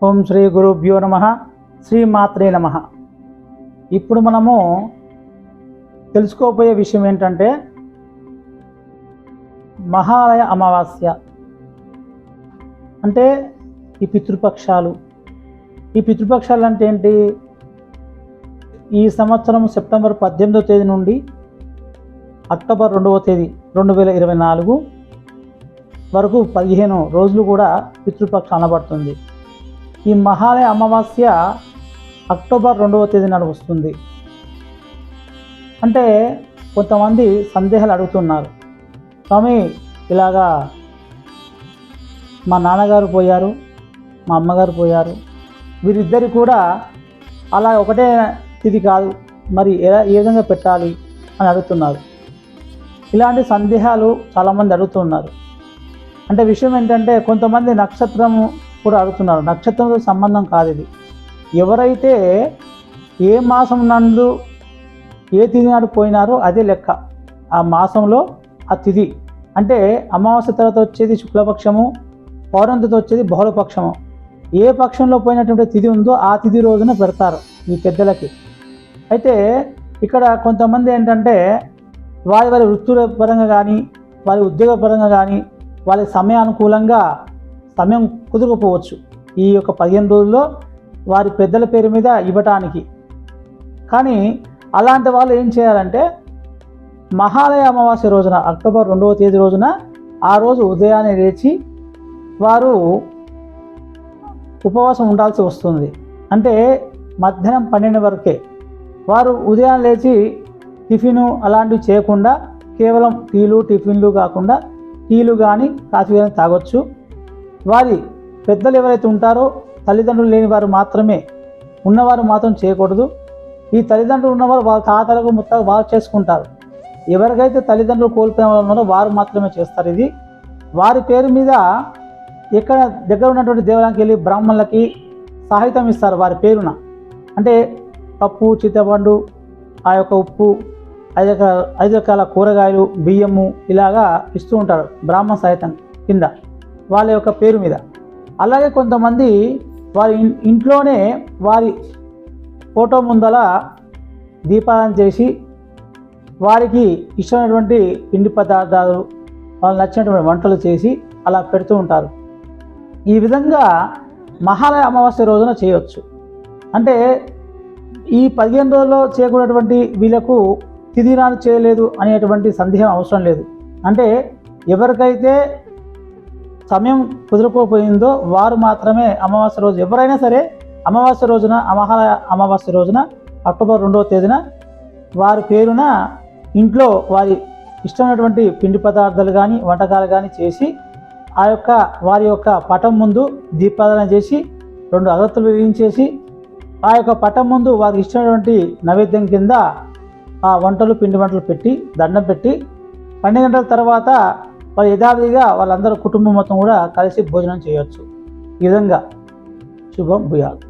ఓం శ్రీ గురుభ్యో నమః. శ్రీమాత్రే నమః. ఇప్పుడు మనము తెలుసుకోబోయే విషయం ఏంటంటే మహాలయ అమావాస్య అంటే ఈ పితృపక్షాలు. ఈ పితృపక్షాలు అంటే ఏంటి? ఈ సంవత్సరం సెప్టెంబర్ 18వ తేదీ నుండి అక్టోబర్ 2వ తేదీ 2024 వరకు 15 రోజులు కూడా పితృపక్షం అనబడుతుంది. ఈ మహాలయ అమావాస్య అక్టోబర్ 2వ తేదీ నాడు వస్తుంది. అంటే కొంతమంది సందేహాలు అడుగుతున్నారు, స్వామి ఇలాగా మా నాన్నగారు పోయారు, మా అమ్మగారు పోయారు, వీరిద్దరు కూడా అలా ఒకటే తిథి కాదు, మరి ఏ విధంగా పెట్టాలి అని అడుగుతున్నారు. ఇలాంటి సందేహాలు చాలామంది అడుగుతున్నారు. అంటే విషయం ఏంటంటే కొంతమంది నక్షత్రము కూడా అడుగుతున్నారు. నక్షత్రంతో సంబంధం కాదు ఇది. ఎవరైతే ఏ మాసం నందు ఏ తిథి నాడు పోయినారో అదే లెక్క. ఆ మాసంలో ఆ తిథి అంటే అమావాస్య తర్వాత వచ్చేది శుక్లపక్షము, పౌర్ణమితో వచ్చేది బహుళపక్షము. ఏ పక్షంలో పోయినటువంటి తిథి ఉందో ఆ తిథి రోజున పెడతారు ఈ పెద్దలకి. అయితే ఇక్కడ కొంతమంది ఏంటంటే వారి వృత్తుల పరంగా కానీ వారి ఉద్యోగ పరంగా కానీ వాళ్ళ సమయానుకూలంగా సమయం కుదరకపోవచ్చు ఈ యొక్క 15 రోజుల్లో వారి పెద్దల పేరు మీద ఇవ్వటానికి. కానీ అలాంటి వాళ్ళు ఏం చేయాలంటే మహాలయ అమావాస్య రోజున అక్టోబర్ 2వ తేదీ రోజున ఆ రోజు ఉదయాన్నే లేచి వారు ఉపవాసం ఉండాల్సి వస్తుంది. అంటే మధ్యాహ్నం 12 వరకే. వారు ఉదయం లేచి టిఫిను అలాంటివి చేయకుండా కేవలం టిఫిన్లు కాకుండా టీలు కానీ కాఫీ కానీ తాగొచ్చు. వారి పెద్దలు ఎవరైతే ఉంటారో తల్లిదండ్రులు లేని వారు మాత్రమే, ఉన్నవారు మాత్రం చేయకూడదు. ఈ తల్లిదండ్రులు ఉన్నవారు వాళ్ళ తాతలకు మొత్తం వారు చేసుకుంటారు. ఎవరికైతే తల్లిదండ్రులు కోల్పోయిన వాళ్ళు ఉన్నారో వారు మాత్రమే చేస్తారు. ఇది వారి పేరు మీద ఎక్కడ దగ్గర ఉన్నటువంటి దేవాలయానికి వెళ్ళి బ్రాహ్మణులకి సాహిత్యం ఇస్తారు వారి పేరున. అంటే పప్పు, చింతపండు, ఆ యొక్క ఉప్పు, 5 రకాల కూరగాయలు, బియ్యము ఇలాగా ఇస్తూ ఉంటారు బ్రాహ్మణ సాహిత్యం కింద వాళ్ళ యొక్క పేరు మీద. అలాగే కొంతమంది వారి ఇంట్లోనే వారి ఫోటో ముందల దీపారాధన చేసి వారికి ఇష్టమైనటువంటి పిండి పదార్థాలు, వాళ్ళకి నచ్చినటువంటి వంటలు చేసి అలా పెడుతూ ఉంటారు. ఈ విధంగా మహాలయ అమావాస్య రోజున చేయవచ్చు. అంటే ఈ 15 రోజుల్లో చేయకూడనటువంటి వీళ్ళకు తిథి నాడు చేయలేదు అనేటువంటి సందేహం అవసరం లేదు. అంటే ఎవరికైతే సమయం కుదరకపోయిందో వారు మాత్రమే అమావాస్య రోజు, ఎవరైనా సరే అమావాస్య రోజున మహాలయ అమావాస్య రోజున అక్టోబర్ 2వ తేదీన వారి పేరున ఇంట్లో వారి ఇష్టమైనటువంటి పిండి పదార్థాలు కానీ వంటకాలు కానీ చేసి వారి యొక్క పటం ముందు దీపారాధన చేసి 2 అగరత్తులు వెలిగించేసి ఆ యొక్క పటం ముందు వారికి ఇష్టమైనటువంటి నైవేద్యం కింద ఆ పిండి వంటలు పెట్టి దండం పెట్టి 12 గంటల తర్వాత వాళ్ళు యథావిధిగా వాళ్ళందరూ కుటుంబం మొత్తం కూడా కలిసి భోజనం చేయవచ్చు. ఈ విధంగా శుభం భూయాలు.